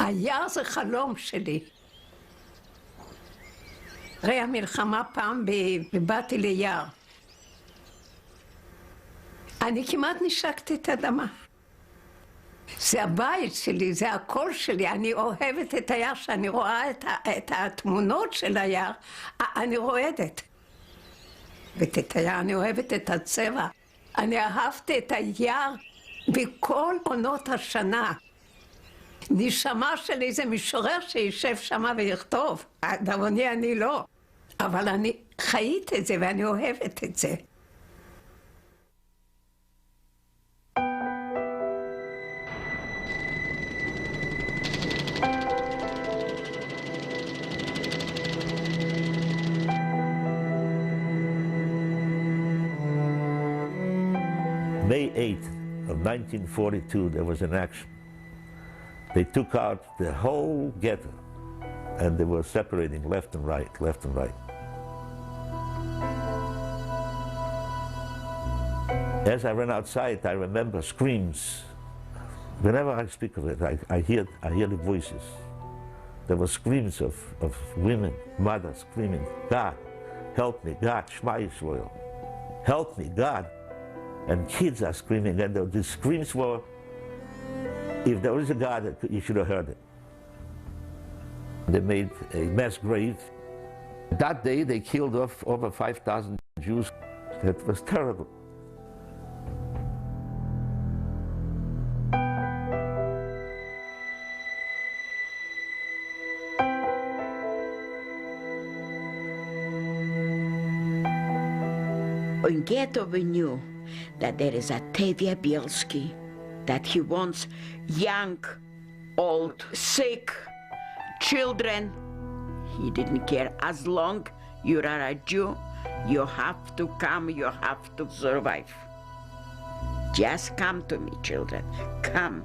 היער זה חלום שלי. אחרי המלחמה פעם באתי ליער. אני כמעט נשקתי את האדמה. זה הבית שלי, זה הקול שלי, אני אוהבת את היער, שאני רואה את התמונות של היער, אני רועדת. ואת היער, אני אוהבת את הצבע. אני אהבתי את היער בכל עונות השנה. נשמה של איזה משורר שישב שמה ויכתוב. דאבוני אני לא, אבל אני חיית את זה ואני אוהבת את זה. May 8th of 1942, there was an action. They took out the whole ghetto, and they were separating left and right, left and right. As I ran outside, I remember screams. Whenever I speak of it, I hear the voices. There were screams of women, mothers screaming, God, help me, God, Shema Yisrael, help me, God. And kids are screaming, and the screams were, if there was a God, you should have heard it. They made a mass grave. That day, they killed off over 5,000 Jews. It was terrible. In ghetto, we knew that there is a Tevye Bielski, that he wants young, old, sick, children. He didn't care. As long you are a Jew, you have to come, you have to survive. Just come to me, children, come.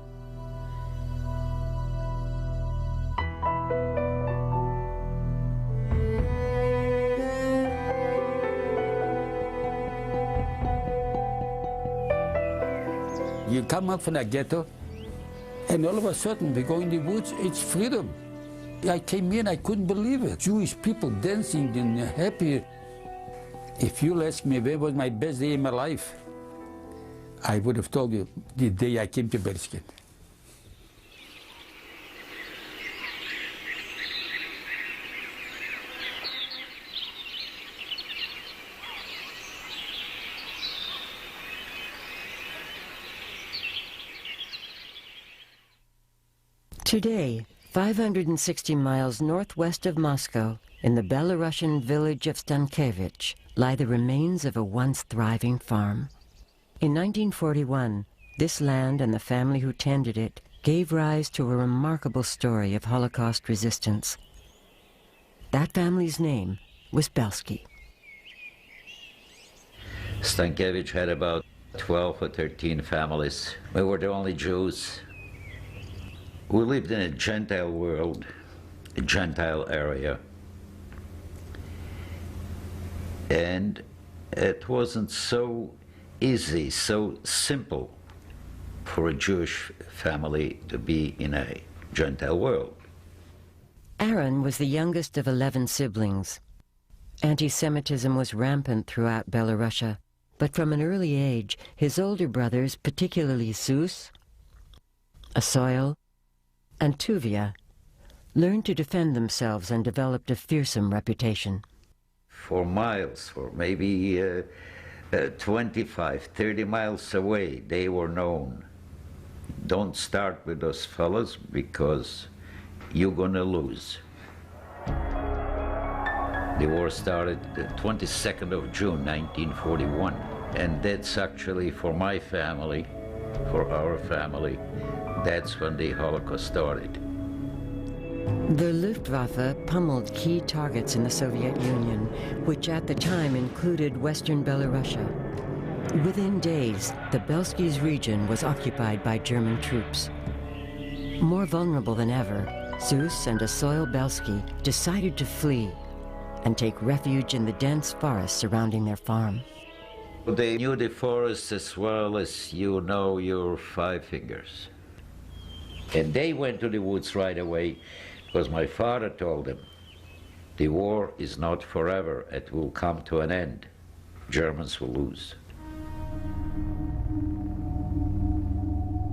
You come out from that ghetto, and all of a sudden we go in the woods, it's freedom. I came in, I couldn't believe it. Jewish people dancing and happy. If you'll ask me where was my best day in my life, I would have told you the day I came to BIELSKI. Today, 560 miles northwest of Moscow, in the Belarusian village of Stankevich, lie the remains of a once thriving farm. In 1941, this land and the family who tended it gave rise to a remarkable story of Holocaust resistance. That family's name was BIELSKI. Stankevich had about 12 or 13 families. We were the only Jews. We lived in a Gentile world, a Gentile area. And it wasn't so easy, so simple for a Jewish family to be in a Gentile world. Aaron was the youngest of 11 siblings. Anti-Semitism was rampant throughout Belarusia, but from an early age, his older brothers, particularly Sus, Asoil, and Tuvia, learned to defend themselves and developed a fearsome reputation. For miles, for maybe 25, 30 miles away, they were known. Don't start with those fellas because you're gonna lose. The war started the 22nd of June, 1941, and that's actually for my family, for our family, that's when the Holocaust started. The Luftwaffe pummeled key targets in the Soviet Union, which at the time included Western Belarusia. Within days, the BIELSKI's region was occupied by German troops. More vulnerable than ever, Sus and Asoil BIELSKI decided to flee and take refuge in the dense forest surrounding their farm. They knew the forest as well as you know your five fingers. And they went to the woods right away because my father told them, the war is not forever, it will come to an end. Germans will lose.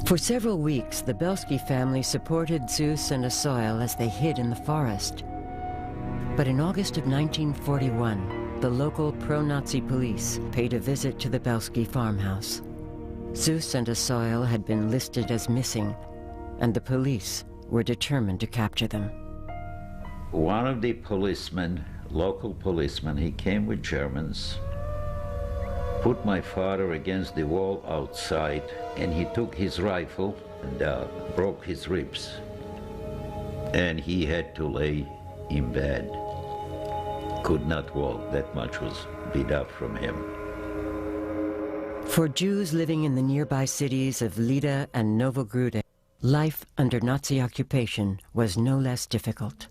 For several weeks, the Bielski family supported Zeus and Asoil as they hid in the forest. But in August of 1941, the local pro-Nazi police paid a visit to the Bielski farmhouse. Zeus and Asoil had been listed as missing, and the police were determined to capture them. One of the policemen, local policemen, he came with Germans, put my father against the wall outside, and he took his rifle and broke his ribs. And he had to lay in bed. Could not walk, that much was beat up from him. For Jews living in the nearby cities of Lida and Novogrudek, life under Nazi occupation was no less difficult.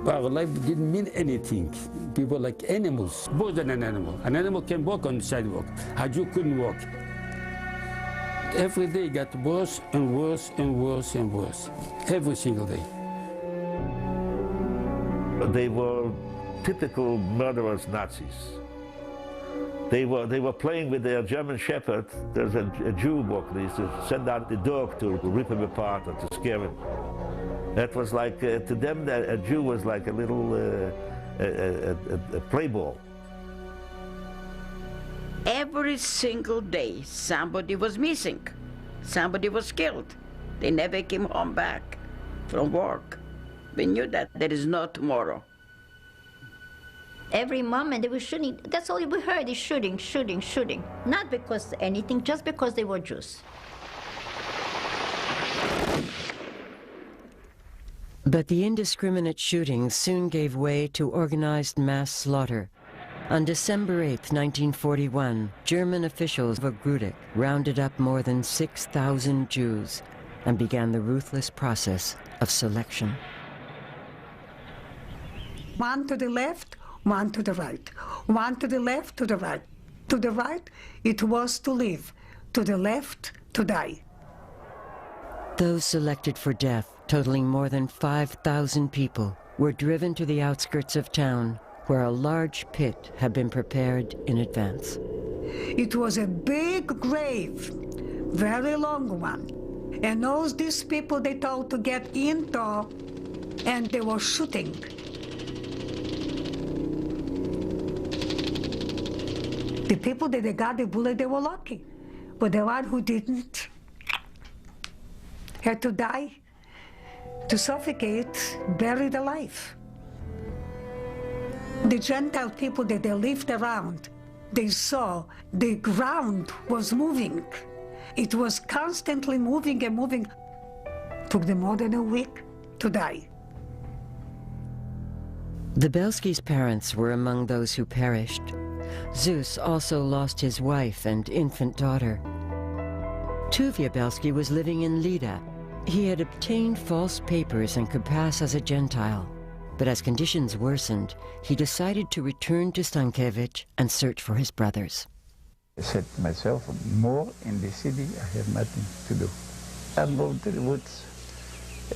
Our life didn't mean anything. We were like animals, more than an animal. An animal can walk on the sidewalk. A Jew couldn't walk. Every day got worse and worse and worse and worse. Every single day. They were typical murderous Nazis. They were playing with their German Shepherd. There's a Jew book. They used to send out the dog to rip him apart or to scare him. That was like, to them, a Jew was like a little a play ball. Every single day, somebody was missing. Somebody was killed. They never came home back from work. We knew that there is no tomorrow. Every moment they were shooting. That's all we heard is shooting, shooting, shooting. Not because anything, just because they were Jews. But the indiscriminate shootings soon gave way to organized mass slaughter. On December 8, 1941, German officials of Grudek rounded up more than 6,000 Jews and began the ruthless process of selection. One to the left, one to the right. One to the left, to the right. To the right, it was to live. To the left, to die. Those selected for death, totaling more than 5,000 people, were driven to the outskirts of town, where a large pit had been prepared in advance. It was a big grave, very long one. And all these people they told to get into, and they were shooting. The people that they got the bullet, they were lucky. But the one who didn't had to die, to suffocate, buried alive. The Gentile people that they lived around, they saw the ground was moving. It was constantly moving and moving. Took them more than a week to die. The Bielskis' parents were among those who perished. Zeus also lost his wife and infant daughter. Tuvia Bielski was living in Lida. He had obtained false papers and could pass as a Gentile. But as conditions worsened, he decided to return to Stankiewicz and search for his brothers. I said to myself, more in the city, I have nothing to do. I'll move to the woods.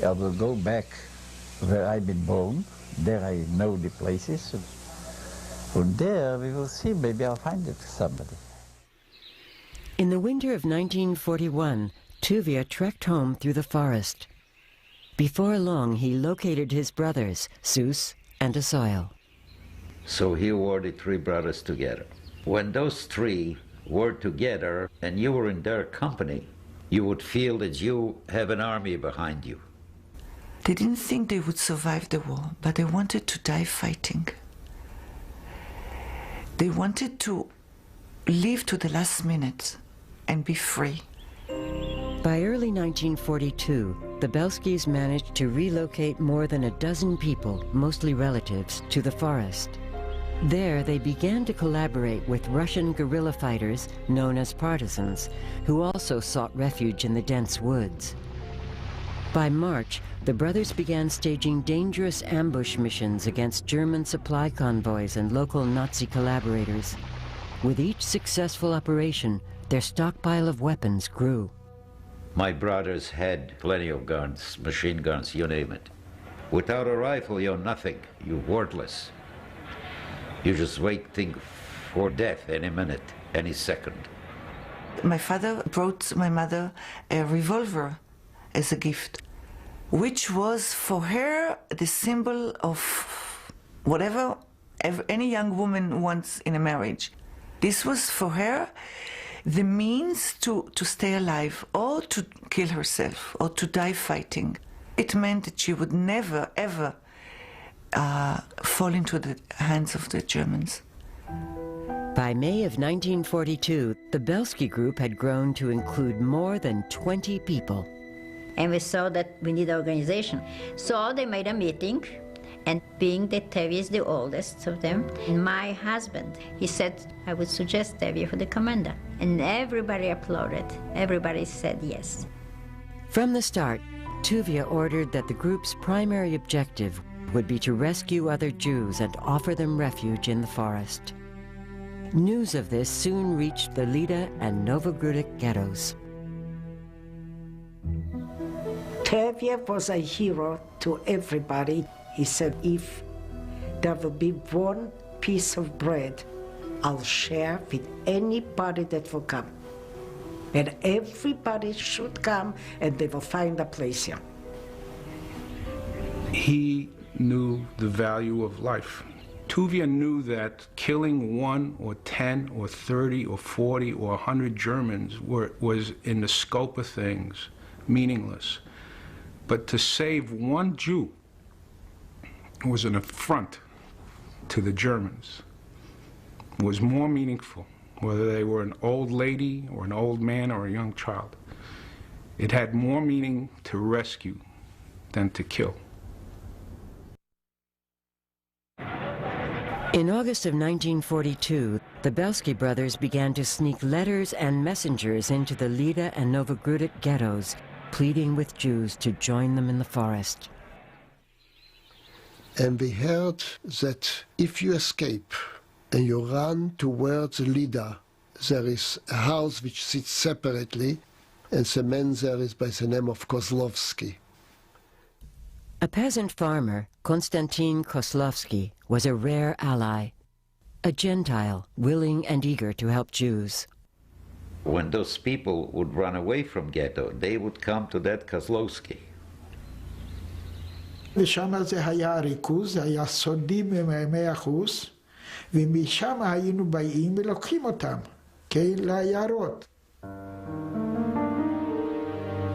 I will go back where I've been born. There I know the places. From there, we will see, maybe I'll find it somebody. In the winter of 1941, Tuvia trekked home through the forest. Before long, he located his brothers, Zeus and Asoil. So here were the three brothers together. When those three were together and you were in their company, you would feel that you have an army behind you. They didn't think they would survive the war, but they wanted to die fighting. They wanted to live to the last minute and be free. By early 1942, the Bielskis managed to relocate more than a dozen people, mostly relatives, to the forest. There, they began to collaborate with Russian guerrilla fighters known as partisans, who also sought refuge in the dense woods. By March, the brothers began staging dangerous ambush missions against German supply convoys and local Nazi collaborators. With each successful operation, their stockpile of weapons grew. My brothers had plenty of guns, machine guns, you name it. Without a rifle, you're nothing. You're worthless. You're just waiting for death any minute, any second. My father brought my mother a revolver as a gift, which was for her the symbol of whatever any young woman wants in a marriage. This was for her the means to stay alive, or to kill herself, or to die fighting. It meant that she would never, ever fall into the hands of the Germans. By May of 1942, the BIELSKI group had grown to include more than 20 people. And we saw that we need organization. So they made a meeting, and being that Tevye is the oldest of them, and my husband, he said, I would suggest Tevye for the commander. And everybody applauded. Everybody said yes. From the start, Tuvia ordered that the group's primary objective would be to rescue other Jews and offer them refuge in the forest. News of this soon reached the Lida and Novogrudok ghettos. Tevye was a hero to everybody. He said, if there will be one piece of bread, I'll share with anybody that will come. And everybody should come, and they will find a place here. He knew the value of life. Tuvia knew that killing 1 or 10 or 30 or 40 or 100 Germans was, in the scope of things, meaningless. But to save 1 Jew was an affront to the Germans, was more meaningful, whether they were an old lady or an old man or a young child. It had more meaning to rescue than to kill. In August of 1942, the BIELSKI brothers began to sneak letters and messengers into the Lida and Novogrudok ghettos, pleading with Jews to join them in the forest. And we heard that if you escape and you run towards Lida, there is a house which sits separately, and the man there is by the name of Kozlovsky. A peasant farmer, Konstantin Kozlovsky, was a rare ally, a Gentile willing and eager to help Jews. When those people would run away from ghetto, they would come to that Kozlovsky. ושם זה היה ריכוז, זה היה סודי ב100%, ומשם היינו באים ולוקחים אותם, לעיירות.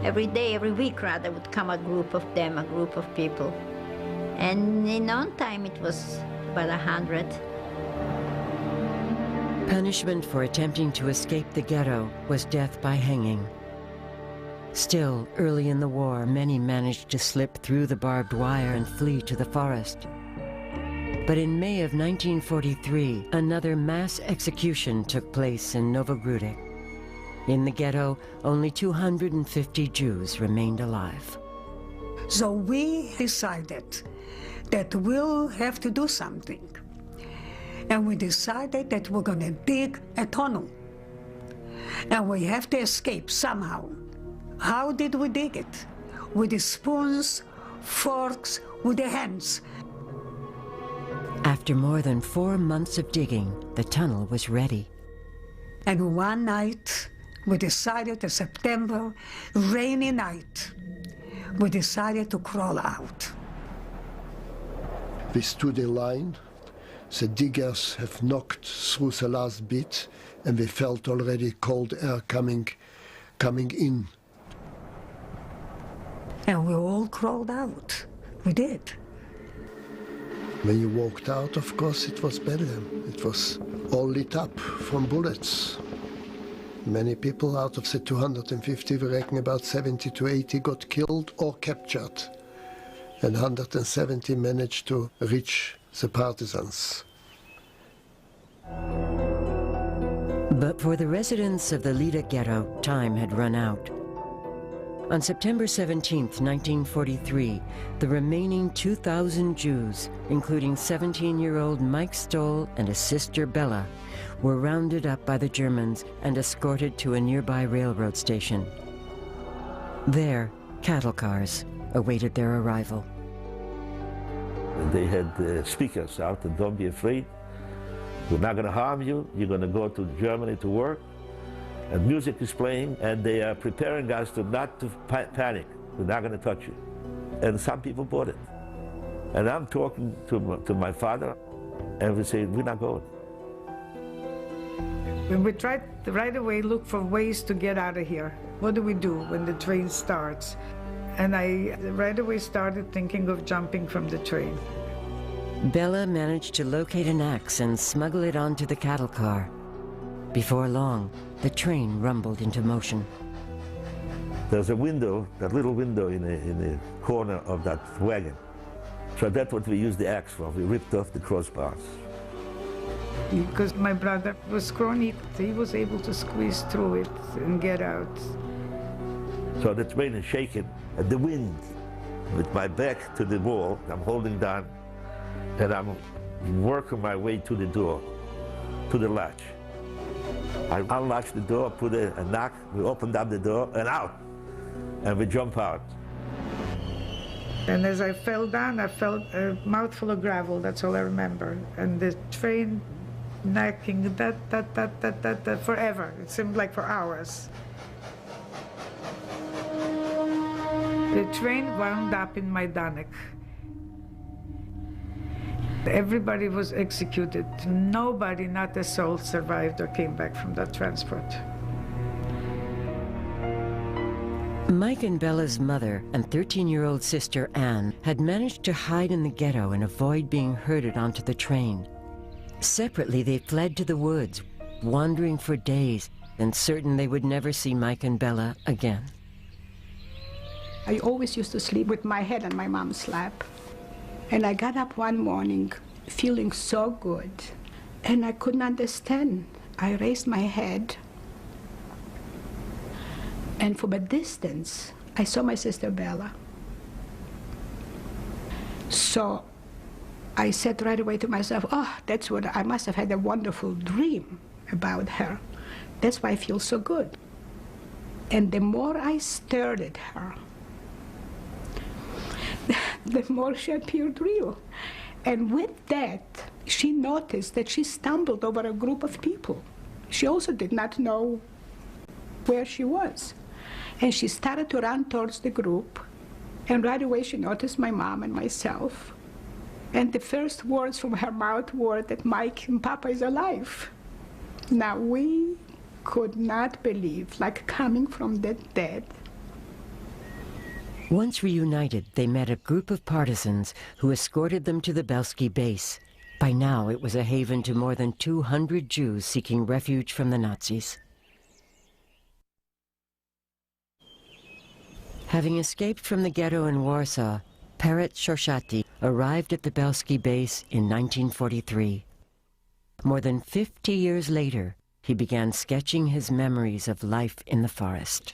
Every day, every week rather, would come a group of them, a group of people. And in no time it was about 100. Punishment for attempting to escape the ghetto was death by hanging. Still, early in the war, many managed to slip through the barbed wire and flee to the forest. But in May of 1943, another mass execution took place in Novogrudok. In the ghetto, only 250 Jews remained alive. So we decided that we'll have to do something. And we decided that we're going to dig a tunnel. And we have to escape somehow. How did we dig it? With the spoons, forks, with the hands. After more than 4 months of digging, the tunnel was ready. And one night, we decided, a September rainy night, we decided to crawl out. We stood in line. The diggers have knocked through the last bit, and we felt already cold air coming in. And we all crawled out. We did. When you walked out, of course, it was bedlam. It was all lit up from bullets. Many people out of the 250, we reckon about 70 to 80 got killed or captured. And 170 managed to reach the partisans. But for the residents of the Lida ghetto, time had run out. On September 17, 1943, the remaining 2,000 Jews, including 17-year-old Mike Stoll and his sister Bella, were rounded up by the Germans and escorted to a nearby railroad station. There, cattle cars awaited their arrival. They had speakers out, and don't be afraid. We're not going to harm you. You're going to go to Germany to work. And music is playing, and they are preparing us to not to panic. We're not going to touch you. And some people bought it. And I'm talking to my father, and we say, we're not going. When we tried to right away look for ways to get out of here. What do we do when the train starts? And I right away started thinking of jumping from the train. Bella managed to locate an axe and smuggle it onto the cattle car. Before long, the train rumbled into motion. There's a window, that little window in the corner of that wagon. So that's what we used the axe for. We ripped off the crossbars. Because my brother was scrawny, he was able to squeeze through it and get out. So the train is shaking, and the wind, with my back to the wall, I'm holding down, and I'm working my way to the door, to the latch. I unlatched the door, put a knock, we opened up the door, and out, and we jump out. And as I fell down, I felt a mouthful of gravel, that's all I remember. And the train knocking, that, forever. It seemed like for hours. The train wound up in Majdanek. Everybody was executed. Nobody, not a soul, survived or came back from that transport. Mike and Bella's mother and 13-year-old sister Anne had managed to hide in the ghetto and avoid being herded onto the train. Separately, they fled to the woods, wandering for days and certain they would never see Mike and Bella again. I always used to sleep with my head on my mom's lap. And I got up one morning feeling so good, and I couldn't understand. I raised my head, and from a distance, I saw my sister Bella. So I said right away to myself, oh, that's what I must have had a wonderful dream about her. That's why I feel so good. And the more I stared at her, the more she appeared real. And with that, she noticed that she stumbled over a group of people. She also did not know where she was. And she started to run towards the group, and right away she noticed my mom and myself. And the first words from her mouth were that Mike and Papa is alive. Now we could not believe, like coming from the dead. Once reunited, they met a group of partisans who escorted them to the BIELSKI base. By now, it was a haven to more than 200 Jews seeking refuge from the Nazis. Having escaped from the ghetto in Warsaw, Peretz Shoshati arrived at the BIELSKI base in 1943. More than 50 years later, he began sketching his memories of life in the forest.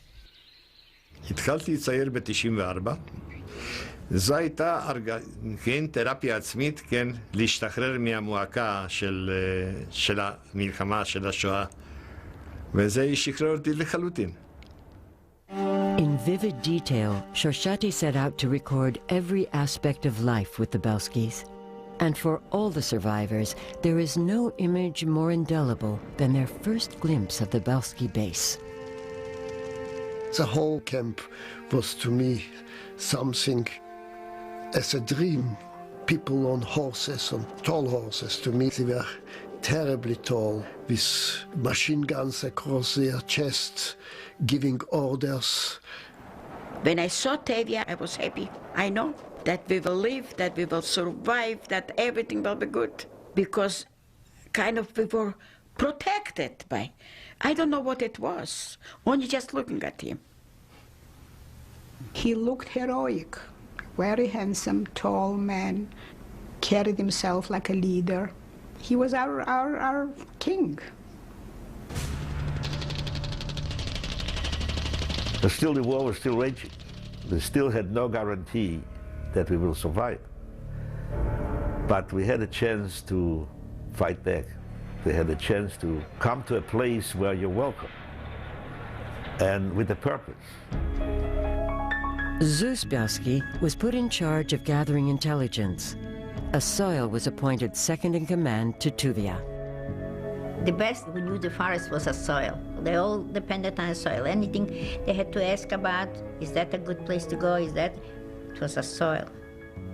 התחלתי לצייר ב-94. זו הייתה כן, תרפיה עצמית, כן, להשתחרר מהמועקה של המלחמה, של השואה. וזה שחרר אותי לחלוטין. In vivid detail, Shoshati set out to record every aspect of life with the BIELSKIs. And for all the survivors, there is no image more indelible than their first glimpse of the BIELSKI base. The whole camp was to me something as a dream. People on horses, on tall horses, to me they were terribly tall, with machine guns across their chests, giving orders. When I saw Tevye, I was happy. I know that we will live, that we will survive, that everything will be good. Because kind of we were protected by, I don't know what it was, only just looking at him. He looked heroic, very handsome, tall man, carried himself like a leader. He was our king. But still, the war was still raging. We still had no guarantee that we will survive. But we had a chance to fight back. We had a chance to come to a place where you're welcome, and with a purpose. Zeus Bielski was put in charge of gathering intelligence. A soil was appointed second in command to Tuvia. The best we knew the forest was a soil. They all depended on the soil. Anything they had to ask about, is that a good place to go? Is that? It was a soil.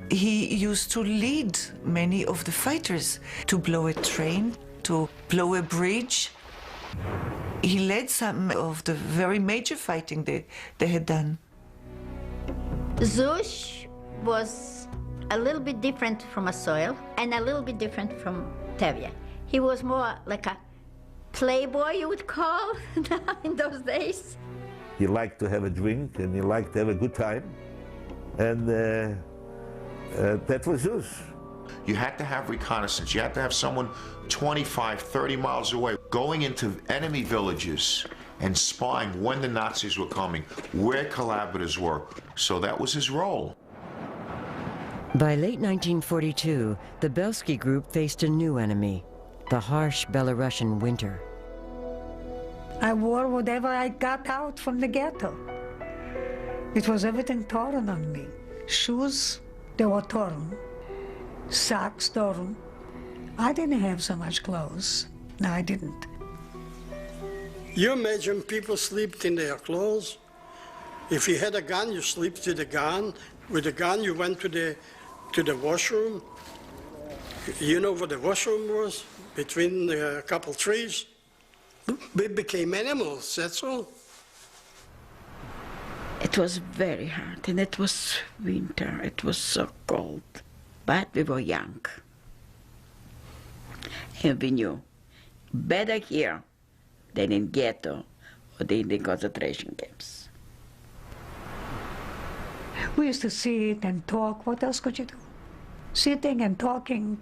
He used to lead many of the fighters to blow a train, to blow a bridge. He led some of the very major fighting they had done. Zeus was a little bit different from a soil and a little bit different from Tevye. He was more like a playboy, you would call, in those days. He liked to have a drink and he liked to have a good time. And that was Zeus. You had to have reconnaissance. You had to have someone 25, 30 miles away going into enemy villages and spying when the Nazis were coming, where collaborators were. So that was his role. By late 1942, the Bielski group faced a new enemy, the harsh Belarusian winter. I wore whatever I got out from the ghetto. It was everything torn on me. Shoes, they were torn. Socks torn. I didn't have so much clothes. No, I didn't. You imagine people slept in their clothes. If you had a gun, you slept with a gun. With a gun, you went to the washroom. You know what the washroom was? Between a couple trees. We became animals, that's all. It was very hard, and it was winter. It was so cold. But we were young. And we knew better here than in ghetto or in the concentration camps. We used to sit and talk. What else could you do? Sitting and talking.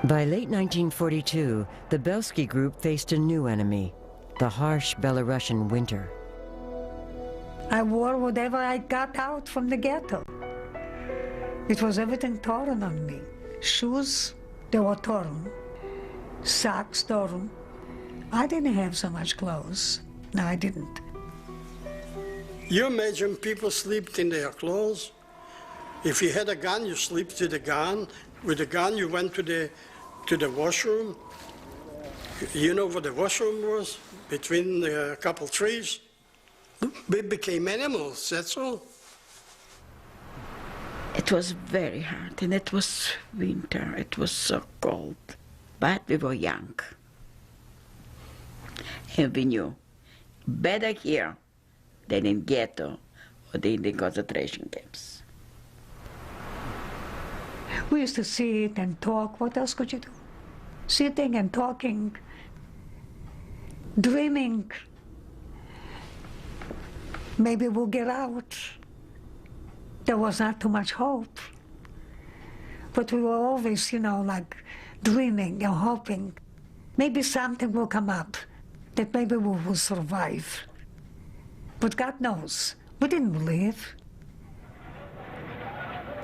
By late 1942, the Bielski group faced a new enemy, the harsh Belarusian winter. I wore whatever I got out from the ghetto. It was everything torn on me. Shoes, they were torn. Socks torn. I didn't have so much clothes. No, I didn't. You imagine people slept in their clothes. If you had a gun, you slept with a gun. With a gun, you went to the washroom. You know what the washroom was? Between a couple trees. We became animals, that's all. It was very hard, and it was winter. It was so cold. But we were young. And we knew better here than in ghetto or in the concentration camps. We used to sit and talk. What else could you do? Sitting and talking, dreaming. Maybe we'll get out. There was not too much hope. But we were always, you know, like dreaming and hoping. Maybe something will come up, that maybe we will survive. But God knows, we didn't believe.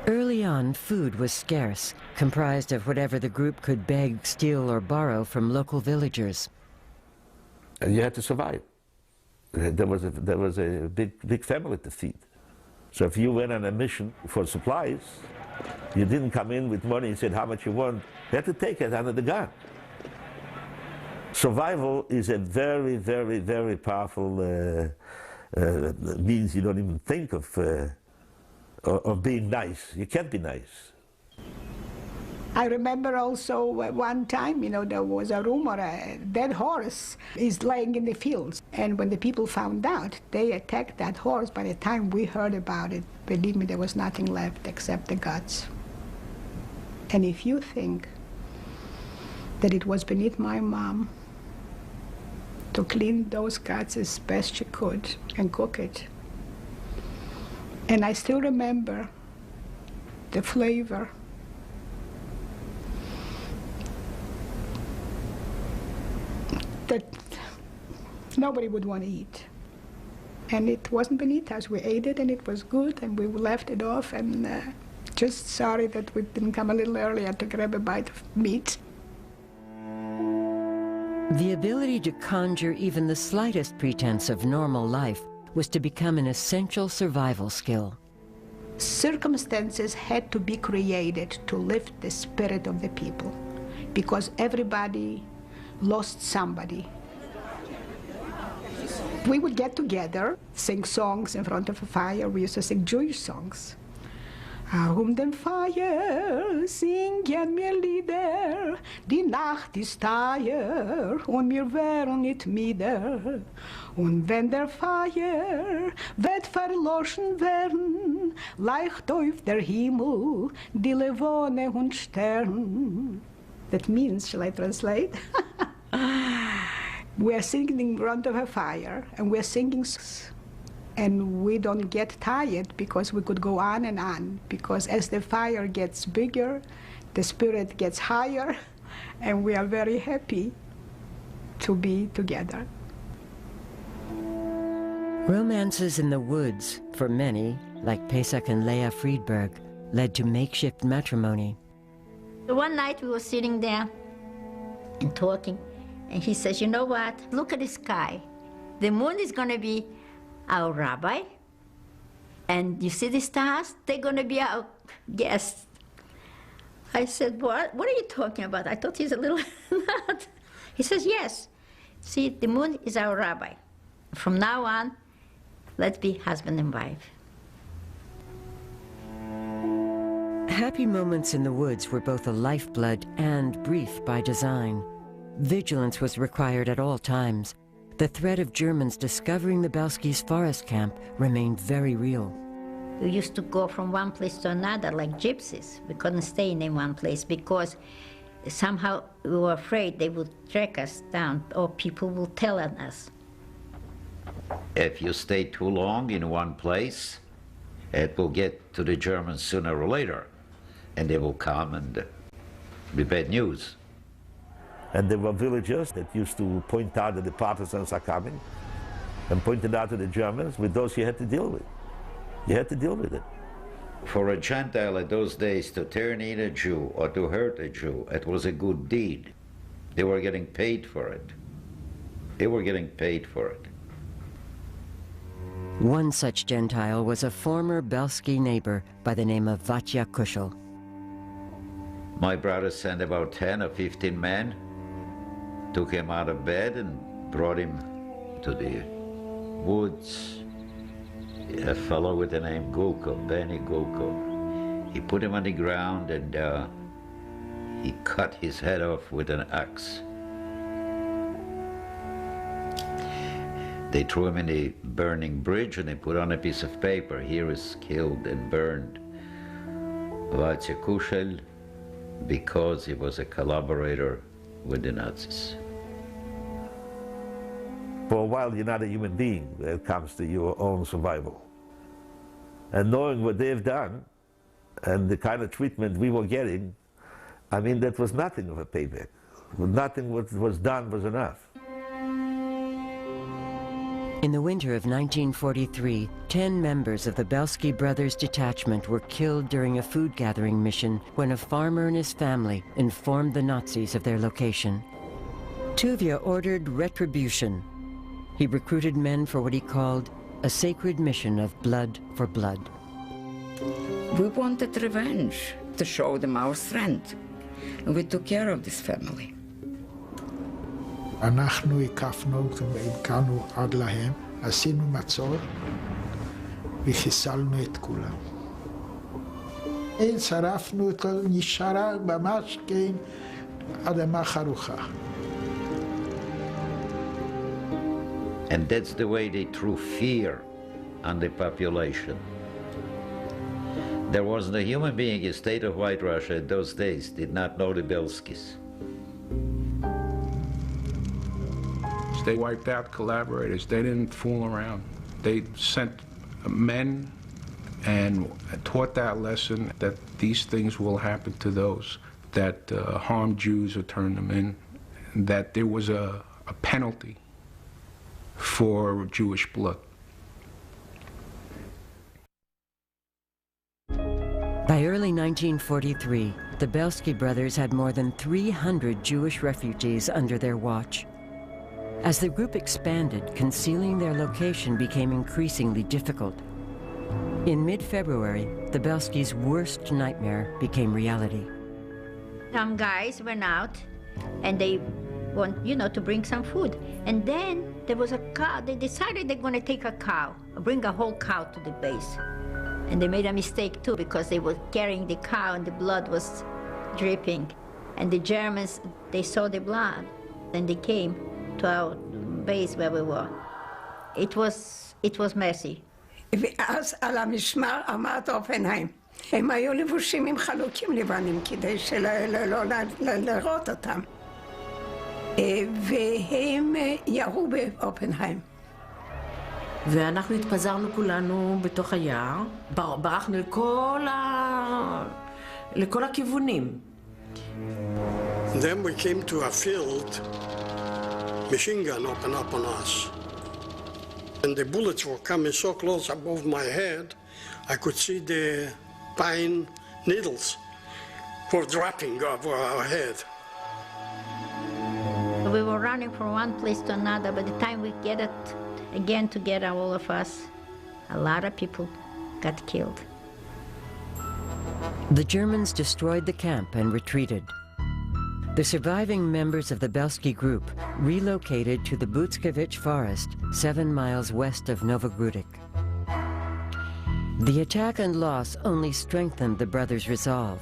Early on, food was scarce, comprised of whatever the group could beg, steal, or borrow from local villagers. And you had to survive. There was a big family to feed. So if you went on a mission for supplies, you didn't come in with money and said how much you want. You had to take it under the gun. Survival is a very, very, very powerful means. You don't even think of being nice. You can't be nice. I remember also one time, you know, there was a rumor a dead horse is laying in the fields. And when the people found out, they attacked that horse. By the time we heard about it, believe me, there was nothing left except the guts. And if you think that it was beneath my mom to clean those guts as best she could and cook it, and I still remember the flavor. That nobody would want to eat. And it wasn't beneath us. We ate it and it was good and we left it off and Just sorry that we didn't come a little earlier to grab a bite of meat. The ability to conjure even the slightest pretense of normal life was to become an essential survival skill. Circumstances had to be created to lift the spirit of the people, because everybody lost somebody. We would get together, sing songs in front of a fire. We used to sing Jewish songs. Um dem Feuer singen wir Lieder, die Nacht ist teuer und wir wären nicht müde. Und wenn der Feuer wird verloschen werden, leicht auf der Himmel die Levone und Stern. That means, shall I translate? We are singing in front of a fire, and we are singing, and we don't get tired because we could go on, because as the fire gets bigger, the spirit gets higher, and we are very happy to be together. Romances in the woods, for many, like Pesach and Leah Friedberg, led to makeshift matrimony. One night we were sitting there and talking, and he says, you know what, look at the sky. The moon is going to be our rabbi, and you see the stars, they're going to be our guests. I said, what are you talking about? I thought he's a little nut. He says, yes, see, the moon is our rabbi. From now on, let's be husband and wife. Happy moments in the woods were both a lifeblood and brief by design. Vigilance was required at all times. The threat of Germans discovering the BIELSKI's forest camp remained very real. We used to go from one place to another like gypsies. We couldn't stay in one place because somehow we were afraid they would track us down or people will tell on us. If you stay too long in one place, it will get to the Germans sooner or later, and they will come and be bad news. And there were villagers that used to point out that the partisans are coming and point it out to the Germans. With those you had to deal with. You had to deal with it. For a Gentile at those days to turn in a Jew or to hurt a Jew, it was a good deed. They were getting paid for it. They were getting paid for it. One such Gentile was a former BIELSKI neighbor by the name of Vatya Kushel. My brother sent about 10 or 15 men, took him out of bed and brought him to the woods. A fellow with the name Gulko, Benny Gulko. He put him on the ground and he cut his head off with an axe. They threw him in the burning bridge and they put on a piece of paper, here is killed and burned Vatya Kushel because he was a collaborator with the Nazis. For a while you're not a human being when it comes to your own survival. And knowing what they've done and the kind of treatment we were getting, I mean, that was nothing of a payback. Nothing was done was enough. In the winter of 1943, 10 members of the BIELSKI Brothers detachment were killed during a food gathering mission when a farmer and his family informed the Nazis of their location. Tuvia ordered retribution. He recruited men for what he called a sacred mission of blood for blood. We wanted revenge to show them our strength, and we took care of this family. אנחנו הקפנו, הקמנו עד להם, עשינו מצור וחיסלנו את כולם. שרפנו את נשארה ממש כן אדמה חרוכה. And that's the way they threw fear on the population. There wasn't a human being in the state of White Russia in those days did not know the BIELSKIs. They wiped out collaborators. They didn't fool around. They sent men and taught that lesson that these things will happen to those that harm Jews or turn them in, that there was a penalty for Jewish blood. By early 1943, the Bielski brothers had more than 300 Jewish refugees under their watch. As the group expanded, concealing their location became increasingly difficult. In mid-February, the Bielskis' worst nightmare became reality. Some guys went out and they want, to bring some food. And then there was a cow. They decided they're going to take a cow, bring a whole cow to the base. And they made a mistake too, because they were carrying the cow and the blood was dripping. And the Germans, they saw the blood and they came to our base where we were. It was messy. ואז על המשמר עמד אופנהיים. הם היו לבושים עם חלוקים לבנים כדי שלא לראות אותם. והם ירו באופנהיים. ואנחנו התפזרנו כולנו בתוך היער, ברחנו לכל הכיוונים. Then we came to a field, machine gun opened up on us. And the bullets were coming so close above my head, I could see the pine needles were dropping over our head. We were running from one place to another. By the time we get it again together, all of us, a lot of people got killed. The Germans destroyed the camp and retreated. The surviving members of the Bielski group relocated to the Butskevich forest, 7 miles west of Novogrudek. The attack and loss only strengthened the brothers' resolve.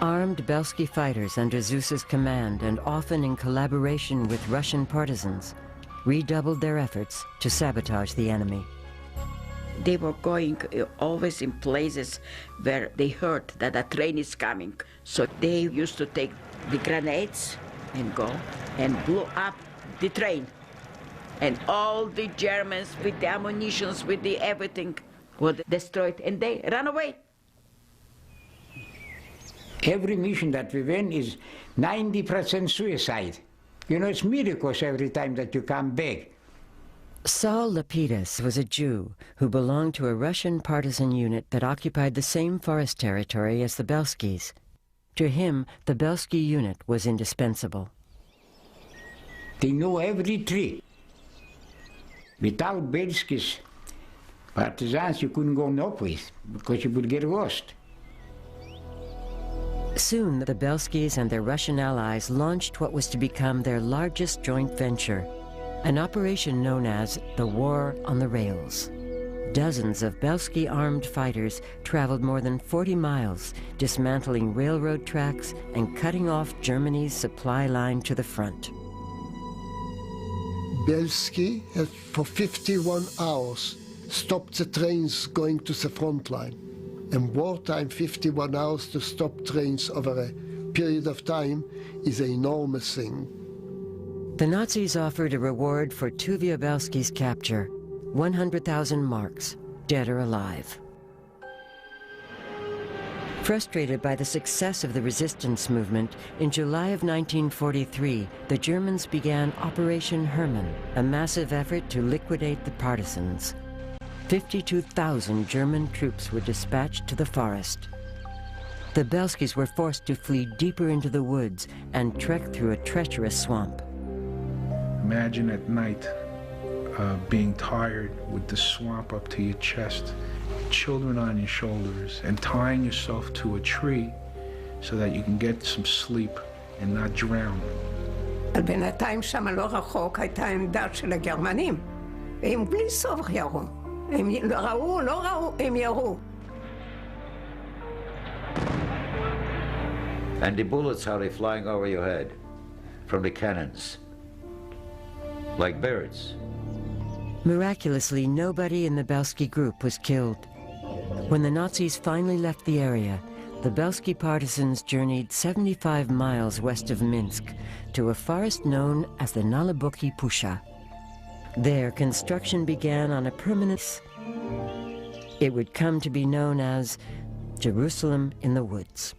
Armed Bielski fighters under Zus's command and often in collaboration with Russian partisans redoubled their efforts to sabotage the enemy. They were going always in places where they heard that a train is coming. So they used to take the grenades and go and blow up the train. And all the Germans with the ammunitions, with the everything, were destroyed and they ran away. Every mission that we win is 90% suicide. It's miracles every time that you come back. Saul Lapidus was a Jew who belonged to a Russian partisan unit that occupied the same forest territory as the Bielskis. To him, the Bielski unit was indispensable. They knew every tree. Without Bielskis partisans, you couldn't go no place because you would get lost. Soon, the Bielskis and their Russian allies launched what was to become their largest joint venture, an operation known as the War on the Rails. Dozens of Bielski armed fighters traveled more than 40 miles, dismantling railroad tracks and cutting off Germany's supply line to the front. Bielski had for 51 hours stopped the trains going to the front line. And wartime, 51 hours to stop trains over a period of time is an enormous thing. The Nazis offered a reward for Tuvia Bielski's capture, 100,000 marks, dead or alive. Frustrated by the success of the resistance movement, in July of 1943, the Germans began Operation Hermann, a massive effort to liquidate the partisans. 52,000 German troops were dispatched to the forest. The Bielskis were forced to flee deeper into the woods and trek through a treacherous swamp. Imagine at night being tired with the swamp up to your chest, children on your shoulders, and tying yourself to a tree so that you can get some sleep and not drown. בינתיים שם לא רחוק הייתה עמדה של הגרמנים, והם בלי סוף ירו. הם ראו, לא ראו, הם ירו. And the bullets, how they flying over your head from the cannons, like birds. Miraculously, nobody in the Bielski group was killed. When the Nazis finally left the area, the Bielski partisans journeyed 75 miles west of Minsk to a forest known as the Nalabuki Pusha. There, construction began on a permanent. It would come to be known as Jerusalem in the Woods.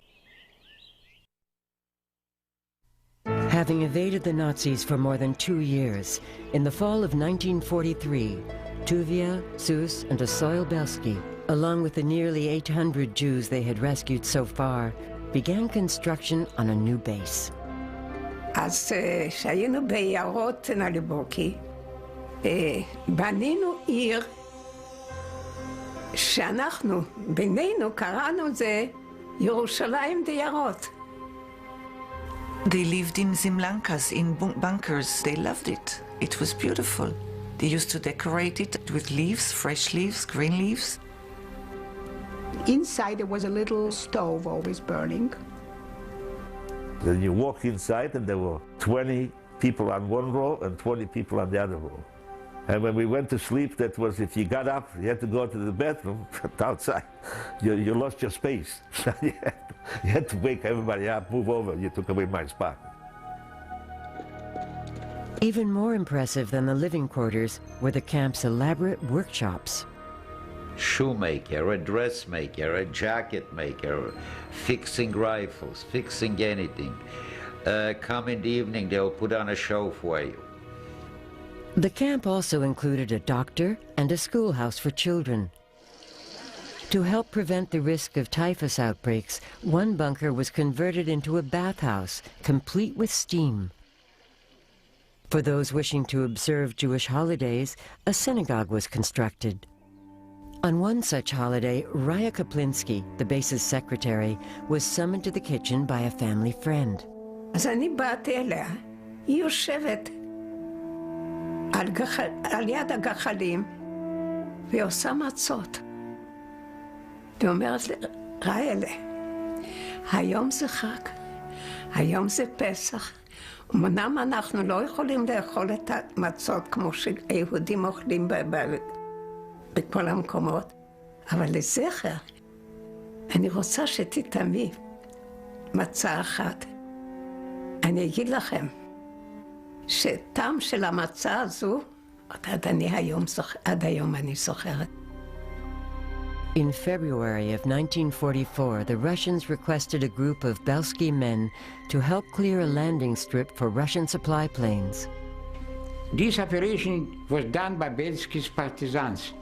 Having evaded the Nazis for more than 2 years, in the fall of 1943, Tuvia, Sus, and Asoil Bielski, along with the nearly 800 Jews they had rescued so far, began construction on a new base. אז כשהיינו ביערות נליבוקי, בנינו עיר שאנחנו, בינינו, קראנו את זה ירושלים דירות. They lived in Zimlankas, in bunkers. They loved it. It was beautiful. They used to decorate it with leaves, fresh leaves, green leaves. Inside there was a little stove always burning. Then you walk inside and there were 20 people on one row and 20 people on the other row. And when we went to sleep, that was if you got up, you had to go to the bathroom outside. You lost your space. You had to wake everybody up, move over. You took away my spot. Even more impressive than the living quarters were the camp's elaborate workshops. Shoemaker, a dressmaker, a jacket maker, fixing rifles, fixing anything. Come in the evening, they'll put on a show for you. The camp also included a doctor and a schoolhouse for children. To help prevent the risk of typhus outbreaks, one bunker was converted into a bathhouse, complete with steam. For those wishing to observe Jewish holidays, a synagogue was constructed. On one such holiday, Raya Kaplinsky, the base's secretary, was summoned to the kitchen by a family friend. אז אני באתי אליה, היא יושבת על יד הגחלים והיא עושה מצות. היא אומרת לי, ראילה, היום זה חג, היום זה פסח. אמנם אנחנו לא יכולים לאכול את המצות כמו שיהודים אוכלים בכל המקומות, אבל לזכר, אני רוצה שתטעמי מצה אחת. אני אגיד לכם, שטעם של המצה הזו, עד היום אני זוכרת. In February of 1944, the Russians requested a group of Bielski men to help clear a landing strip for Russian supply planes. This operation was done by Bielski's partisans.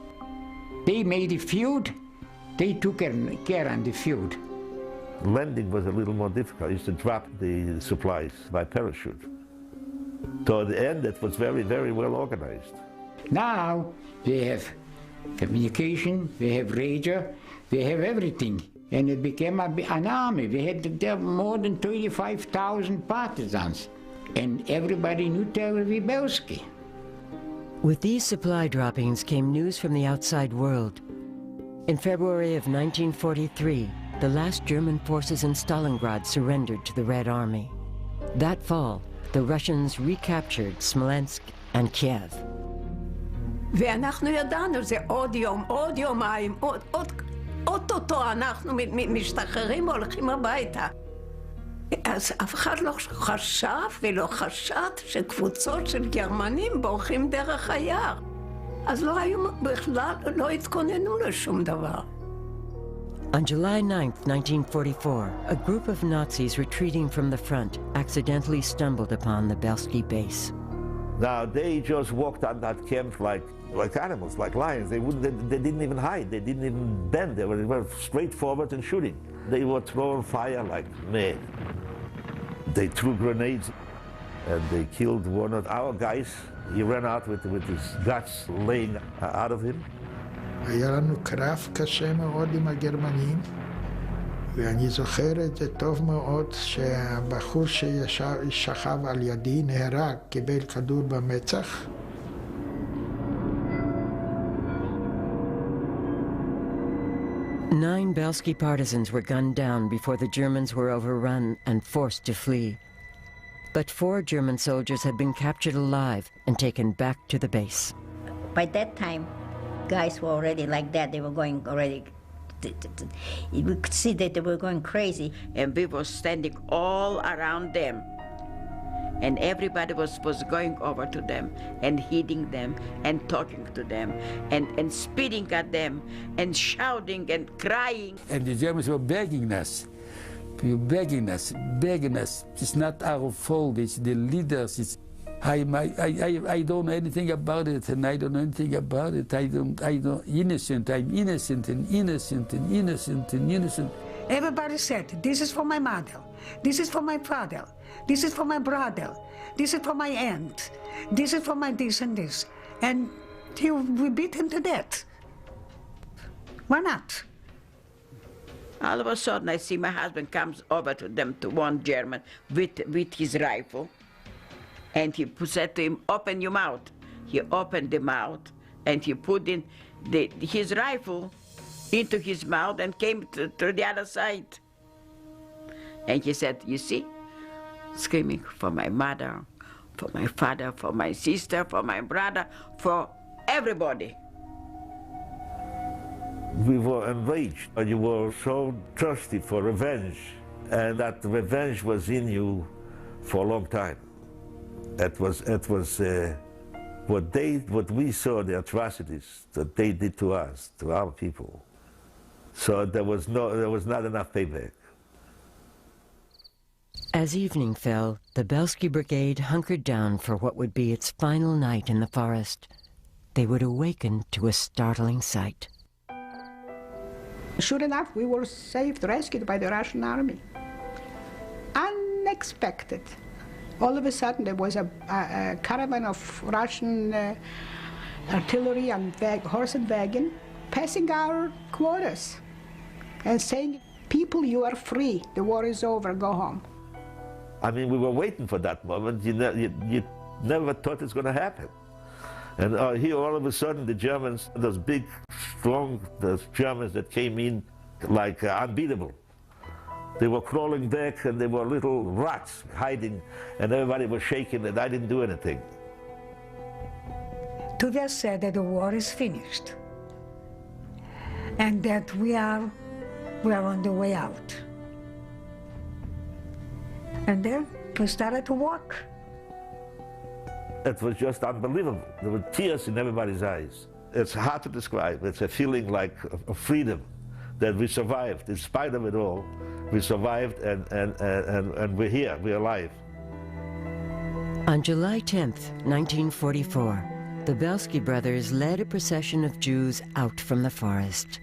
They made a field, they took care of the field. Landing was a little more difficult. I used to drop the supplies by parachute. So at the end, it was very, very well organized. Now they have communication, we have radio, we have everything. And it became an army. We had there more than 35,000 partisans. And everybody knew Terry Bielski. With these supply droppings came news from the outside world. In February of 1943, the last German forces in Stalingrad surrendered to the Red Army. That fall, the Russians recaptured Smolensk and Kiev. ואנחנו ידענו, זה עוד יום, עוד יומיים, אוטוטו אנחנו משתחררים והולכים הביתה. אז אף אחד לא חשב ולא חשד שקבוצות של גרמנים בורחים דרך היער. אז לא היו בכלל, לא התכוננו לשום דבר. On July 9th, 1944, a group of Nazis retreating from the front accidentally stumbled upon the Bielski base. Now, they just walked on that camp like animals, like lions. They didn't even hide. They didn't even bend. They were straight forward and shooting. They were throwing fire like mad. They threw grenades, and they killed one of our guys. He ran out with his guts laying out of him. היה לנו קרב קשה מאוד עם הגרמנים, ואני זוכר את זה טוב מאוד שהבחור ששכב על ידי נהרג, קיבל כדור במצח. Nine Bielski partisans were gunned down before the Germans were overrun and forced to flee. But 4 German soldiers had been captured alive and taken back to the base. By that time, guys were already like that. They were going already. We could see that they were going crazy. And we were standing all around them. And everybody was going over to them and hitting them and talking to them and spitting at them and shouting and crying. And the Germans were begging us. You're begging us, begging us. It's not our fault, it's the leaders. I don't know anything about it, and I don't know anything about it. I don't, innocent, I'm innocent and innocent and innocent and innocent. Everybody said, this is for my mother, this is for my father, this is for my brother, this is for my aunt, this is for my this and this. And we beat him to death. Why not? All of a sudden, I see my husband comes over to them, to one German, with his rifle. And he said to him, open your mouth. He opened the mouth, and he put in his rifle into his mouth and came to the other side. And he said, you see, screaming for my mother, for my father, for my sister, for my brother, for everybody. We were enraged, and you were so thirsty for revenge, and that revenge was in you for a long time. It was what we saw, the atrocities that they did to us, to our people. So there was not enough payback. As evening fell, the Bielski Brigade hunkered down for what would be its final night in the forest. They would awaken to a startling sight. Sure enough, we were saved, rescued by the Russian army. Unexpected. All of a sudden, there was a caravan of Russian artillery and horse and wagon passing our quarters and saying, people, you are free. The war is over. Go home. I mean, we were waiting for that moment. You never thought it's going to happen. And here, all of a sudden, the Germans, those big, strong Germans that came in like unbeatable. They were crawling back, and they were little rats hiding, and everybody was shaking, and I didn't do anything. Tuvia said that the war is finished, and that we are on the way out. And then we started to walk. It was just unbelievable. There were tears in everybody's eyes. It's hard to describe. It's a feeling like of freedom, that we survived. In spite of it all, we survived, and we're here, we're alive. On July 10th, 1944, the Bielski brothers led a procession of Jews out from the forest.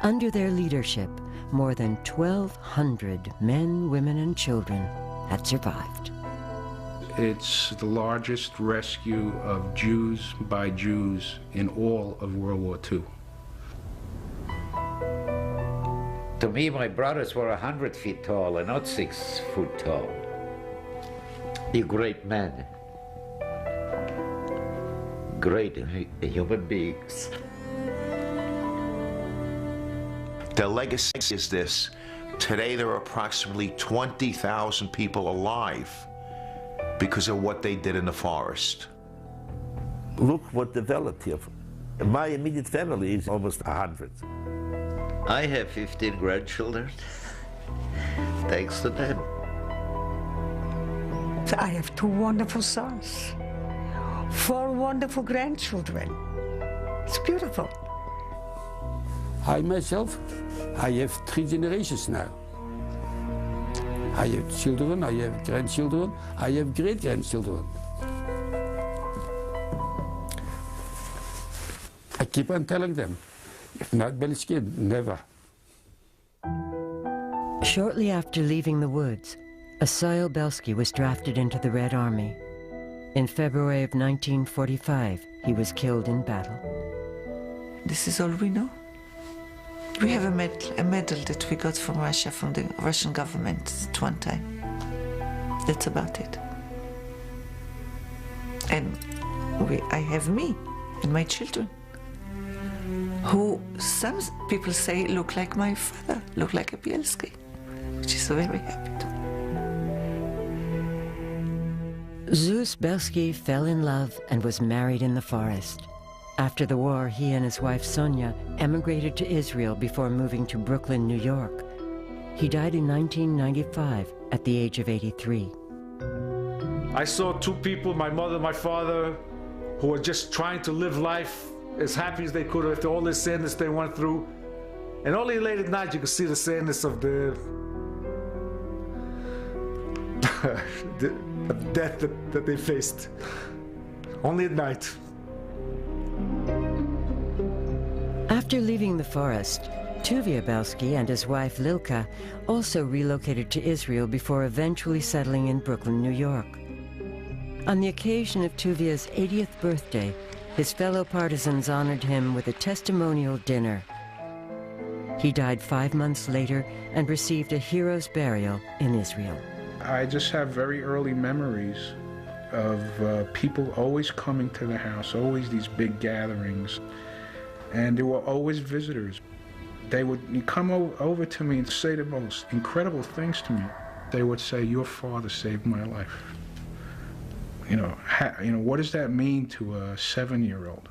Under their leadership, more than 1,200 men, women, and children had survived. It's the largest rescue of Jews by Jews in all of World War II. To me, my brothers were 100 feet tall and not 6 foot tall. A great man. Great human beings. Their legacy is this. Today there are approximately 20,000 people alive because of what they did in the forest. Look what developed here. My immediate family is almost 100. I have 15 grandchildren, thanks to them. I have 2 wonderful sons, 4 wonderful grandchildren. It's beautiful. I myself, I have 3 generations now. I have children, I have grandchildren, I have great-grandchildren. I keep on telling them, if not BIELSKI, never. Shortly after leaving the woods, Asael Bielski was drafted into the Red Army. In February of 1945, he was killed in battle. This is all we know. We have a medal that we got from Russia, from the Russian government at one time. That's about it. And I have me and my children, who some people say look like my father, look like a BIELSKI, which is very happy to. Zeus Bielski fell in love and was married in the forest. After the war, he and his wife Sonia emigrated to Israel before moving to Brooklyn, New York. He died in 1995 at the age of 83. I saw 2 people, my mother and my father, who were just trying to live life as happy as they could after all the sadness they went through. And only late at night you could see the sadness of the the death that they faced. Only at night. After leaving the forest, Tuvia Bielski and his wife Lilka also relocated to Israel before eventually settling in Brooklyn, New York. On the occasion of Tuvia's 80th birthday, his fellow partisans honored him with a testimonial dinner. He died 5 months later and received a hero's burial in Israel. I just have very early memories of people always coming to the house, always these big gatherings, and there were always visitors. They would come over to me and say the most incredible things to me. They would say, "Your father saved my life." What does that mean to a 7-year-old?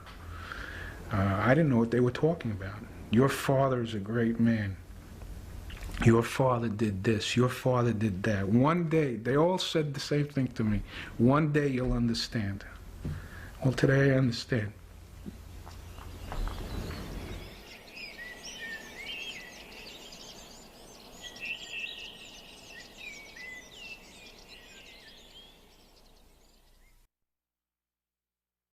I didn't know what they were talking about. Your father is a great man. Your father did this. Your father did that. One day, they all said the same thing to me. One day you'll understand. Well, today I understand.